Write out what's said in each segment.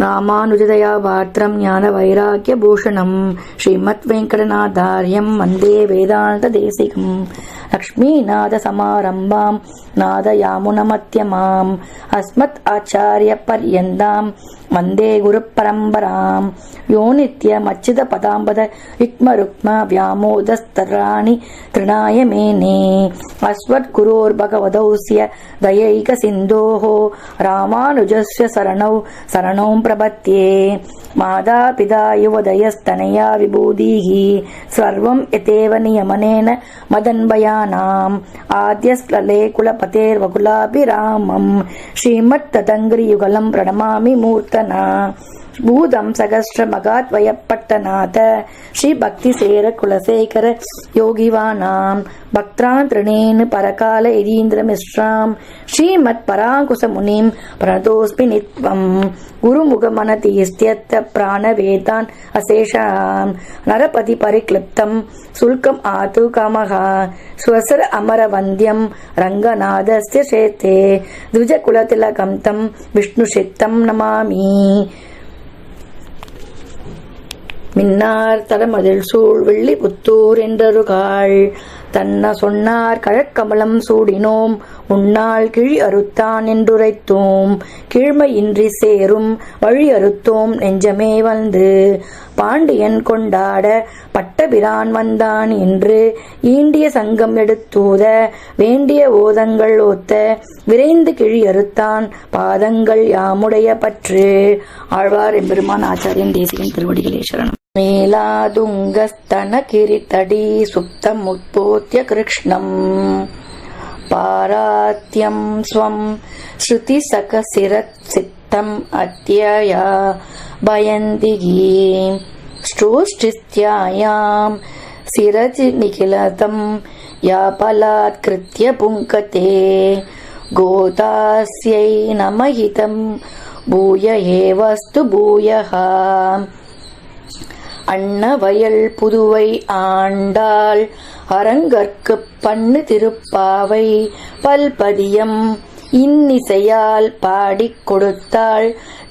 ராமானுஜதயா பாத்திரம் ஞான வைராக்கிய பூஷணம் ஸ்ரீமத் வெங்கடநாதாரியம் வந்தே வேதாந்த தேசிகம் லக்ஷ்மீநாத சமாரம்பாம் நாதயாமுனமத்யமாம் அஸ்மத் ஆச்சாரிய பர்யந்தாம் வந்தே குரு பரம்பராம் யோ நித்யமச்சித பதாம்பத யுக்ம ருக்ம வியாமோதஸ்தராணி திருநாய மேனே அஸ்வத் குரோர் பகவதௌஸ்ய தயைக சிந்தோஹோ ராமானுஜஸ்ய சரணௌ பிரபத்யே மாதா பிதா யுவதயஸ்தனயா விபூதிஹி சர்வம் யதேவ நியமனேன மதன்பயானாம் ஆத்யஸ்லலே குலபதேர்வகுலாபிராமம் ஸ்ரீமத் ததங்கிரி யுகலம் பிரணமாமி மூர்த்தனா பூதம் சகஸ்ர மகாத்வயப்பட்டநாத ஸ்ரீ பக்தி சேர குலசேகர யோகிவானாம் பக்திரான் திருணேன் பரகால இதீந்திர மிஸ்ராம் ஸ்ரீமத் பராங்குச முனிம் பிரணதோஸ்மி நித்வம் குருமுகமனதீஸ்த்யத்த பிராணவேதான் அசேஷாம் நரபதி பரிக்ளிப்தம் சுல்கம் ஆது காமஹா ஸ்வசர அமர வந்தியம் ரங்கநாதஸ்ய சேத்தே துஜ குலதிலகம் தம் விஷ்ணு சித்தம் நமாமி. மின்னார் தடமதில் சூழ் வெள்ளி புத்தூர் என்றருகாள் தன்ன சொன்னார் கழற்கமலம் சூடினோம் உன்னால் கிழி அறுத்தான் என்றுரைத்தோம் கீழ்மையின்றி சேரும் வழி அறுத்தோம் நெஞ்சமே வந்து பாண்டியன் கொண்டாட பட்டபிரான் வந்தான் என்று ஈண்டிய சங்கம் எடுத்தூத வேண்டிய ஓதங்கள் ஓத்த விரைந்து கிழி அறுத்தான் பாதங்கள் யாமுடைய பற்று. ஆழ்வார் எம்பெருமான் ஆச்சாரியன் தேசிகன் திருவடிகளே சரணம். மேலாதுங்கஸ்தன கிரிதடி சுப்தம் உத்போத்ய கிருஷ்ணம் பாராத்யம் ஸ்வம் ஸ்ருதி சகசிரத் சித்தம் அத்யயா பயந்திகி ஸ்ரோஷ்டிஸ்த்யாயாம் சிரஜி நிகிலதம் யாபலாத் கிருத்ய புங்கதே கோதாஸ்யை நமஹிதம் பூய ஏவஸ்து பூயஹ. அன்னவயல் புதுவை ஆண்டாள் அரங்கற்கு பண்ணு திருப்பாவை பல்பதியம் இன்னிசையால் பாடிக் கொடுத்தாள்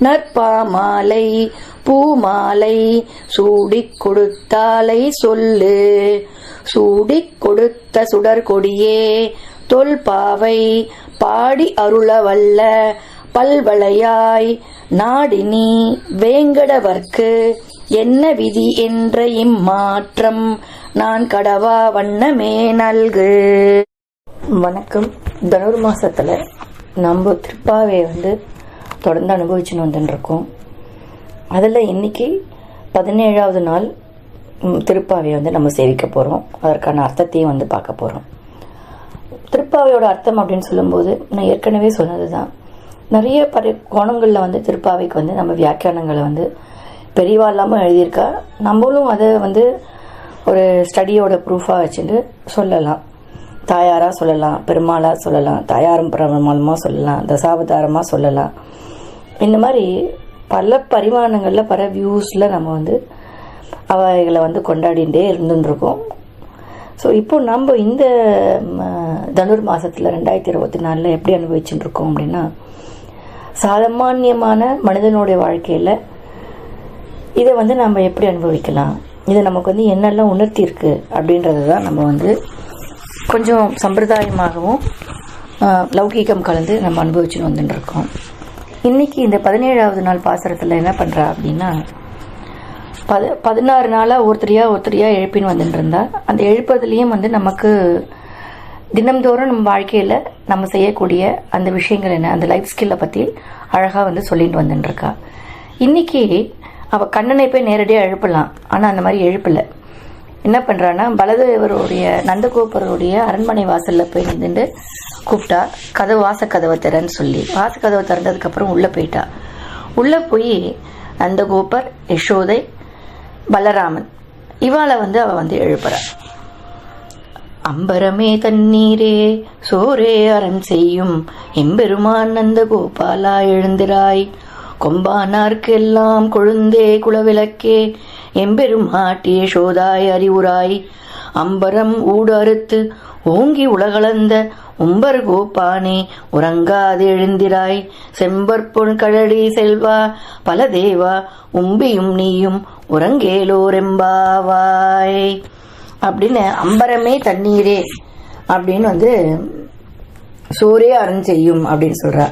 நற்பாமாலை பூமாலை சூடிக் கொடுத்தாலை சொல்லு சூடிக் கொடுத்த சுடர்கொடியே தொல்பாவை பாடி அருளவல்ல பல்வளையாய் நாடினி வேங்கடவர்க்கு என்ன விதி என்ற இம்மாற்றம் நான் கடவா வண்ணமே நல்கு. வணக்கம். தனுர் மாசத்துல நம்ம திருப்பாவையை தொடர்ந்து அனுபவிச்சுன்னு வந்துருக்கோம். அதில் இன்னைக்கு 17வது நாள் திருப்பாவையை நம்ம சேவிக்க போகிறோம். அதற்கான அர்த்தத்தையும் பார்க்க போகிறோம். திருப்பாவையோட அர்த்தம் அப்படின்னு சொல்லும்போது நான் ஏற்கனவே சொன்னது தான். நிறைய கோணங்களில் திருப்பாவைக்கு நம்ம வியாக்கியானங்களை பெரியவா இல்லாமல் எழுதியிருக்கா. நம்மளும் அதை ஒரு ஸ்டடியோட ப்ரூஃபாக வச்சுட்டு சொல்லலாம். தாயாராக சொல்லலாம், பெருமாளாக சொல்லலாம், தாயாரும் பெருமாளுமாக சொல்லலாம், தசாவதாரமாக சொல்லலாம். இந்த மாதிரி பல பரிமாணங்களில் பல வியூஸில் நம்ம அவைகளை கொண்டாடிகிட்டே இருந்துருக்கோம். ஸோ இப்போ நம்ம இந்த தனுர் மாதத்தில் 2024 எப்படி அனுபவிச்சுட்டு இருக்கோம் அப்படின்னா, சாமான்யமான மனிதனுடைய வாழ்க்கையில் இதை நம்ம எப்படி அனுபவிக்கலாம், இதை நமக்கு என்னெல்லாம் உணர்த்தி இருக்கு அப்படின்றது தான் நம்ம கொஞ்சம் சம்பிரதாயமாகவும் லௌகீகம் கலந்து நம்ம அனுபவிச்சுன்னு வந்துட்டுருக்கோம். இன்றைக்கி இந்த 17வது நாள் பாசுரத்தில் என்ன பண்ணுறா அப்படின்னா, 16 நாளாக ஒருத்தரையாக எழுப்பின்னு வந்துட்டு இருந்தா. அந்த எழுப்புறதுலேயும் நமக்கு தினம்தோறும் நம்ம வாழ்க்கையில் நம்ம செய்யக்கூடிய அந்த விஷயங்கள் என்ன, அந்த லைஃப் ஸ்கில்லை பற்றி அழகாக சொல்லிட்டு வந்துட்டுருக்கா. இன்றைக்கி அவள் கண்ணனை போய் நேரடியாக எழுப்பலாம், ஆனால் அந்த மாதிரி எழுப்பலை. என்ன பண்ணுறான்னா, பலதேவருடைய நந்தகோபருடைய அரண்மனை வாசலில் போய் நின்றுட்டு கூப்பிட்டா, வாசக்கதவை திறன்னு சொல்லி வாசக்கதவை திறந்ததுக்கப்புறம் உள்ளே போயிட்டா. உள்ளே போய் நந்தகோபர், யசோதை, பலராமன் இவாளை அவள் எழுப்புறா. அம்பரமே தண்ணீரே சோரே அறம் செய்யும் எம்பெருமான் நந்தகோபாலா எழுந்திராய், கொம்பானார்க்கு எல்லாம் கொழுந்தே குலவிளக்கே எம்பெருமாட்டியே சோதாய் அறிவுராய், அம்பரம் ஊடு அறுத்து ஓங்கி உலகளந்த உம்பர் கோப்பானே உறங்காது எழுந்திராய் செம்பற்பொன் கழடி செல்வா பல தேவா உம்பியும் நீயும் உறங்கேலோரெம்பாவாய் அப்படின்னு அம்பரமே தண்ணீரே அப்படின்னு வந்து சோரே அருஞ்செய்யும் அப்படின்னு சொல்றா.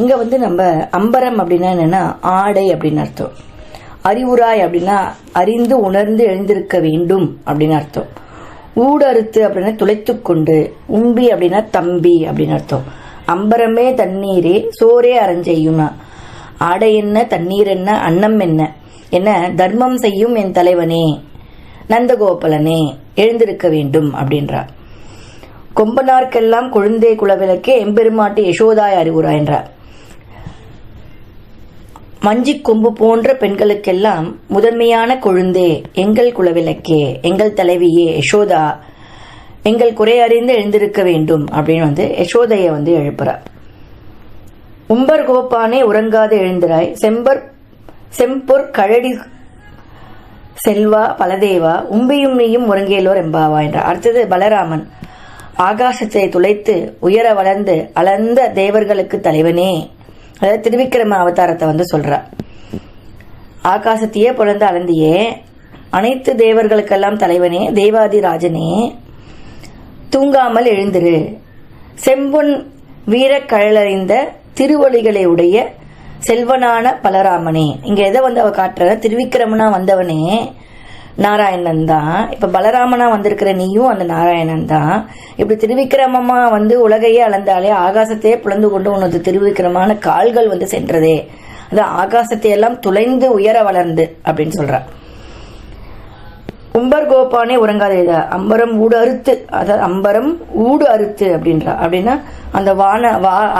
இங்க வந்து நம்ம அம்பரம் அப்படின்னா என்னன்னா ஆடை அப்படின்னு அர்த்தம். அறிவுராய் அப்படின்னா அறிந்து உணர்ந்து எழுந்திருக்க வேண்டும் அப்படின்னு அர்த்தம். ஊடறுத்து அப்படின்னா துளைத்து கொண்டு, உம்பி அப்படின்னா தம்பி அப்படின்னு அர்த்தம். அம்பரமே தண்ணீரே சோரே அறஞ்செய்யும்னா ஆடை என்ன, தண்ணீர் என்ன, அன்னம் என்ன, என்ன தர்மம் செய்யும் என் தலைவனே நந்தகோபாலனே எழுந்திருக்க வேண்டும் அப்படின்றார். கொம்பனார்க்கெல்லாம் கொழுந்தே குலவிளக்கே எம்பெருமாட்டி யசோதாய் அறிவுராய் என்றார். மஞ்சிக் கொம்பு போன்ற பெண்களுக்கெல்லாம் முதன்மையான கொழுந்தே எங்கள் குலவிளக்கே, எங்கள் தலைவியே யசோதா, எங்கள் குறை அறிந்து எழுந்திருக்க வேண்டும் அப்படின்னு வந்து யசோதைய வந்து எழுப்புறார். உம்பர் கோப்பானே உறங்காது எழுந்திராய் செம்பொற் கழடி செல்வா பலதேவா உம்பியும் நீயும் உறங்கேலோர் எம்பாவா என்றார். அடுத்தது பலராமன் ஆகாசத்தை துளைத்து உயர வளர்ந்து அளந்த தேவர்களுக்கு தலைவனே, அதாவது திருவிக்கிரம அவதாரத்தை வந்து சொல்ற. ஆகாசத்தையே புலந்து அளந்தியே அனைத்து தேவர்களுக்கெல்லாம் தலைவனே, தேவாதி ராஜனே தூங்காமல் எழுந்திரு, செம்பொன் வீரக்கழலறிந்த திருவொளிகளை உடைய செல்வனான பலராமனே. இங்க எதை வந்து அவ காட்டுற, திருவிக்கிரமனா வந்தவனே நாராயணன் தான். இப்ப பலராமனா வந்திருக்கிற நீயும் அந்த நாராயணன் தான். இப்படி திருவிக்கிரமமா வந்து உலகையே அளந்தாலே ஆகாசத்தையே புலந்து கொண்டு உனது திருவிக்கிரமான கால்கள் வந்து சென்றதே, அதான் ஆகாசத்தை எல்லாம் துளைந்து உயர வளர்ந்து அப்படின்னு சொல்ற. உம்பர் கோபானே உறங்காதே, அம்பரம் ஊடு அறுத்து, அதாவது அம்பரம் ஊடு அறுத்து அப்படின்றா. அப்படின்னா அந்த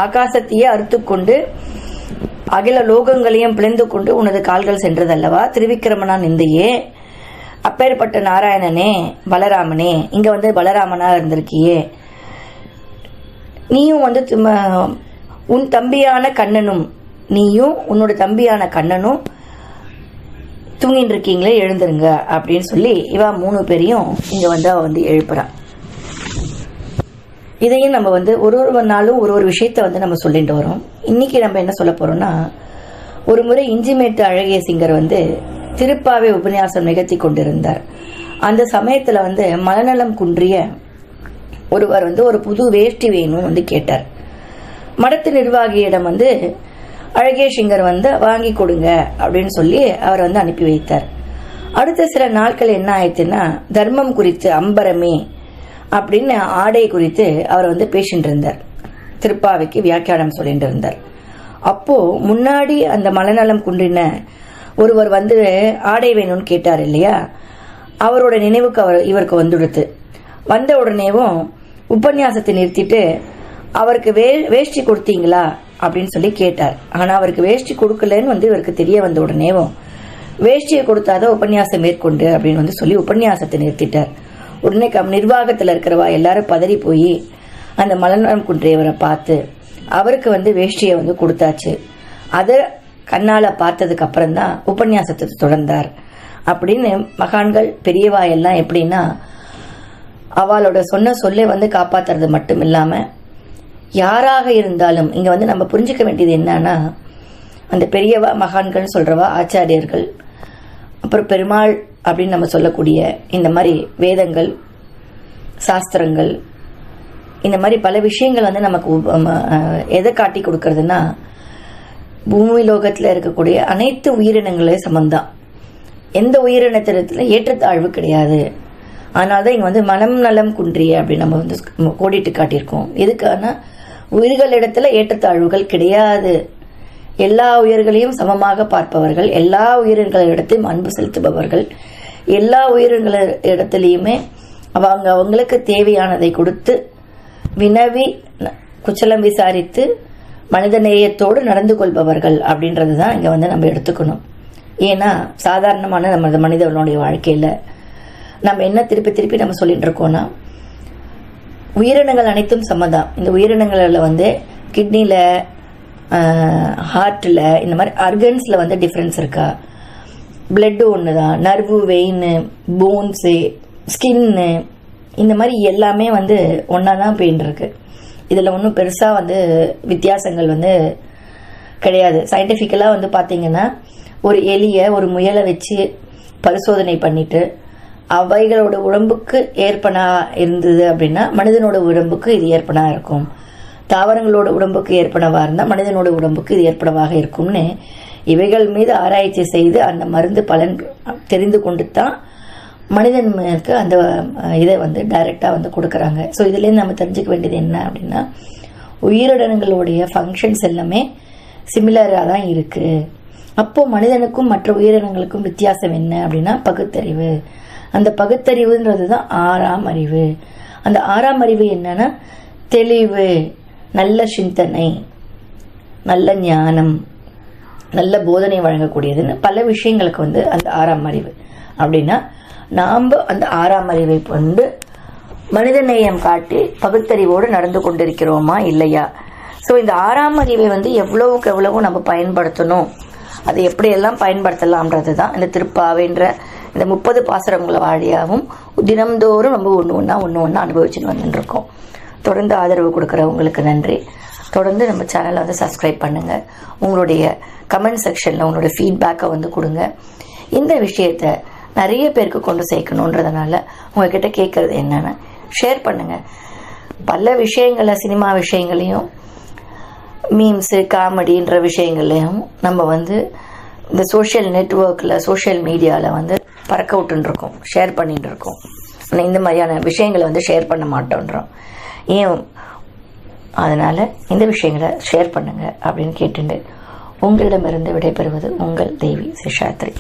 ஆகாசத்தையே அறுத்து கொண்டு அகில லோகங்களையும் பிளந்து கொண்டு உனது கால்கள் சென்றதல்லவா திருவிக்கிரமனா நிந்தையே. அப்பேற்பட்ட நாராயணனே பலராமனே, இங்க வந்து பலராமனா இருந்திருக்கியே. நீயும் வந்து உன் தம்பியான கண்ணனும், நீயும் உன்னோட தம்பியான கண்ணனும் தூங்கிட்டு இருக்கீங்களே, எழுந்துருங்க அப்படின்னு சொல்லி இவா 3 பேரையும் இங்க வந்து அவ வந்து எழுப்புறான். இதையும் நம்ம வந்து ஒரு நாளும் ஒரு விஷயத்த வந்து நம்ம சொல்லிட்டு வரோம். இன்னைக்கு நம்ம என்ன சொல்ல போறோம்னா, ஒரு முறை இஞ்சிமேட்டு அழகிய சிங்கர் வந்து திருப்பாவை உபன்யாசம் நிகழ்த்தி கொண்டிருந்தார். அந்த சமயத்துல வந்து மனநலம் குன்றிய ஒருவர் வந்து ஒரு புது வேஷ்டி வேணும் வந்து கேட்டார். மடத்து நிர்வாகியிடம் வந்து அழகிய சிங்கர் வந்து வாங்கி கொடுங்க அப்படின்னு சொல்லி அவர் வந்து அனுப்பி வைத்தார். அடுத்த சில நாட்கள் என்ன ஆயிடுச்சுன்னா, தர்மம் குறித்து அம்பரமே அப்படின்னு ஆடை குறித்து அவர் வந்து பேசிட்டு இருந்தார். திருப்பாவைக்கு வியாக்கியானம் சொல்லிட்டு இருந்தார். அப்போ முன்னாடி அந்த மனநலம் குன்றின ஒருவர் வந்து ஆடை வேணும்னு கேட்டார் இல்லையா, அவரோட நினைவுக்கு இவருக்கு வந்துடுத்து. வந்த உடனேவும் உபன்யாசத்தை நிறுத்திட்டு அவருக்கு வேஷ்டி கொடுத்தீங்களா அப்படின்னு சொல்லி கேட்டார். ஆனா அவருக்கு வேஷ்டி கொடுக்கலன்னு வந்து இவருக்கு தெரிய வந்த உடனேவும் வேஷ்டியை கொடுத்தாதான் உபன்யாசம் மேற்கொண்டு அப்படின்னு வந்து சொல்லி உபன்யாசத்தை நிறுத்திட்டார். உடனே நிர்வாகத்துல இருக்கிறவா எல்லாரும் பதறி போய் அந்த மலநலம் குன்றியவரை பார்த்து அவருக்கு வந்து வேஷ்டியை வந்து கொடுத்தாச்சு. அதை கண்ணால பார்த்ததுக்கு அப்புறம் தான் உபன்யாசத்தை தொடர்ந்தார் அப்படின்னு மகான்கள் பெரியவா எல்லாம் எப்படின்னா அவளோட சொன்ன சொல்லை வந்து காப்பாத்துறது மட்டும் இல்லாம யாராக இருந்தாலும் இங்க வந்து நம்ம புரிஞ்சுக்க வேண்டியது என்னன்னா, அந்த பெரியவா மகான்கள் சொல்றவா ஆச்சாரியர்கள், அப்புறம் பெருமாள் அப்படின்னு நம்ம சொல்லக்கூடிய இந்த மாதிரி வேதங்கள் சாஸ்திரங்கள், இந்த மாதிரி பல விஷயங்கள் வந்து நமக்கு எதை காட்டி கொடுக்கறதுன்னா, பூமி லோகத்துல இருக்கக்கூடிய அனைத்து உயிரினங்களே சமந்தான். எந்த உயிரினத்தில ஏற்றத்தாழ்வு கிடையாது. அதனாலதான் இங்க வந்து மனம் நலம் குன்றிய அப்படின்னு நம்ம வந்து கோடிட்டு காட்டியிருக்கோம். எதுக்கான உயிர்களிடத்துல ஏற்றத்தாழ்வுகள் கிடையாது. எல்லா உயிர்களையும் சமமாக பார்ப்பவர்கள், எல்லா உயிரினங்களிடத்தையும் அன்பு செலுத்துபவர்கள், எல்லா உயிரினங்களிடத்திலையுமே அவங்களுக்கு தேவையானதை கொடுத்து வினவி குச்சலம் விசாரித்து மனிதநேயத்தோடு நடந்து கொள்பவர்கள் அப்படின்றதுதான் இங்க வந்து நம்ம எடுத்துக்கணும். ஏன்னா சாதாரணமான நம்ம மனிதனுடைய வாழ்க்கையில நம்ம என்ன திருப்பி திருப்பி நம்ம சொல்லிட்டு இருக்கோம்னா, உயிரினங்கள் அனைத்தும் சமதான். இந்த உயிரினங்கள்ல வந்து கிட்னில, ஹார்ட்ல, இந்த மாதிரி ஆர்கன்ஸ்ல வந்து டிஃபரன்ஸ் இருக்கா? பிளட் ஒண்ணுதான், நர்வு, வெயின், போன்ஸு, ஸ்கின்னு, இந்த மாதிரி எல்லாமே வந்து ஒன்றா தான் போயின்னு இருக்கு. இதில் ஒன்றும் பெருசாக வந்து வித்தியாசங்கள் வந்து கிடையாது. சயின்டிஃபிக்கலாக வந்து பார்த்தீங்கன்னா ஒரு எலியை ஒரு முயலை வச்சு பரிசோதனை பண்ணிட்டு அவைகளோட உடம்புக்கு ஏற்பனா இருந்தது அப்படின்னா மனிதனோட உடம்புக்கு இது ஏற்பனா இருக்கும். தாவரங்களோட உடம்புக்கு ஏற்பனவாக இருந்தால் மனிதனோட உடம்புக்கு இது ஏற்பனவாக இருக்கும்னு இவைகள் மீது ஆராய்ச்சி செய்து அந்த மருந்து பலன் தெரிந்து கொண்டு தான் மனிதனுக்கு அந்த இதை வந்து டைரெக்டாக வந்து கொடுக்குறாங்க. ஸோ இதுலேருந்து நம்ம தெரிஞ்சுக்க வேண்டியது என்ன அப்படின்னா, உயிரினங்களுடைய ஃபங்க்ஷன்ஸ் எல்லாமே சிமிலராக தான் இருக்குது. அப்போது மனிதனுக்கும் மற்ற உயிரினங்களுக்கும் வித்தியாசம் என்ன அப்படின்னா பகுத்தறிவு. அந்த பகுத்தறிவுன்றது தான் 6ஆம் அறிவு. அந்த 6ஆம் அறிவு என்னன்னா தெளிவு, நல்ல சிந்தனை, நல்ல ஞானம், நல்ல போதனை வழங்கக்கூடியதுன்னு பல விஷயங்களுக்கு வந்து அந்த 6ஆம் அறிவு. அப்படின்னா நாம் அந்த 6ஆம் அறிவை கொண்டு மனிதநேயம் காட்டி பகுத்தறிவோடு நடந்து கொண்டிருக்கிறோமா இல்லையா? ஸோ இந்த 6ஆம் அறிவை வந்து எவ்வளவுக்கு எவ்வளவு நம்ம பயன்படுத்தணும், அதை எப்படியெல்லாம் பயன்படுத்தலாம்ன்றது தான் இந்த திருப்பாவைன்ற இந்த 30 பாசுரங்களை வாழியாகவும் தினம்தோறும் நம்ம ஒன்று ஒன்றா அனுபவிச்சுன்னு வந்துட்டுருக்கோம். தொடர்ந்து ஆதரவு கொடுக்குறவங்களுக்கு நன்றி. தொடர்ந்து நம்ம சேனலை வந்து சப்ஸ்கிரைப் பண்ணுங்கள். உங்களுடைய கமெண்ட் செக்ஷனில் உங்களுடைய ஃபீட்பேக்கை வந்து கொடுங்க. இந்த விஷயத்தை நிறைய பேருக்கு கொண்டு சேர்க்கணுன்றதுனால உங்ககிட்ட கேட்குறது என்னென்னா, ஷேர் பண்ணுங்கள். பல விஷயங்களை, சினிமா விஷயங்களையும், மீம்ஸு, காமெடின்ற விஷயங்களையும் நம்ம வந்து இந்த சோஷியல் நெட்வொர்க்கில், சோஷியல் மீடியாவில் வந்து பறக்க விட்டுருக்கோம், ஷேர் பண்ணிட்டு இருக்கோம். ஆனால் இந்த மாதிரியான விஷயங்களை வந்து ஷேர் பண்ண மாட்டோன்றோம். ஏன்? அதனால் இந்த விஷயங்களை ஷேர் பண்ணுங்கள் அப்படின்னு கேட்டுண்டு உங்களிடமிருந்து விடைபெறுவது உங்கள் தேவி சேஷாத்ரி.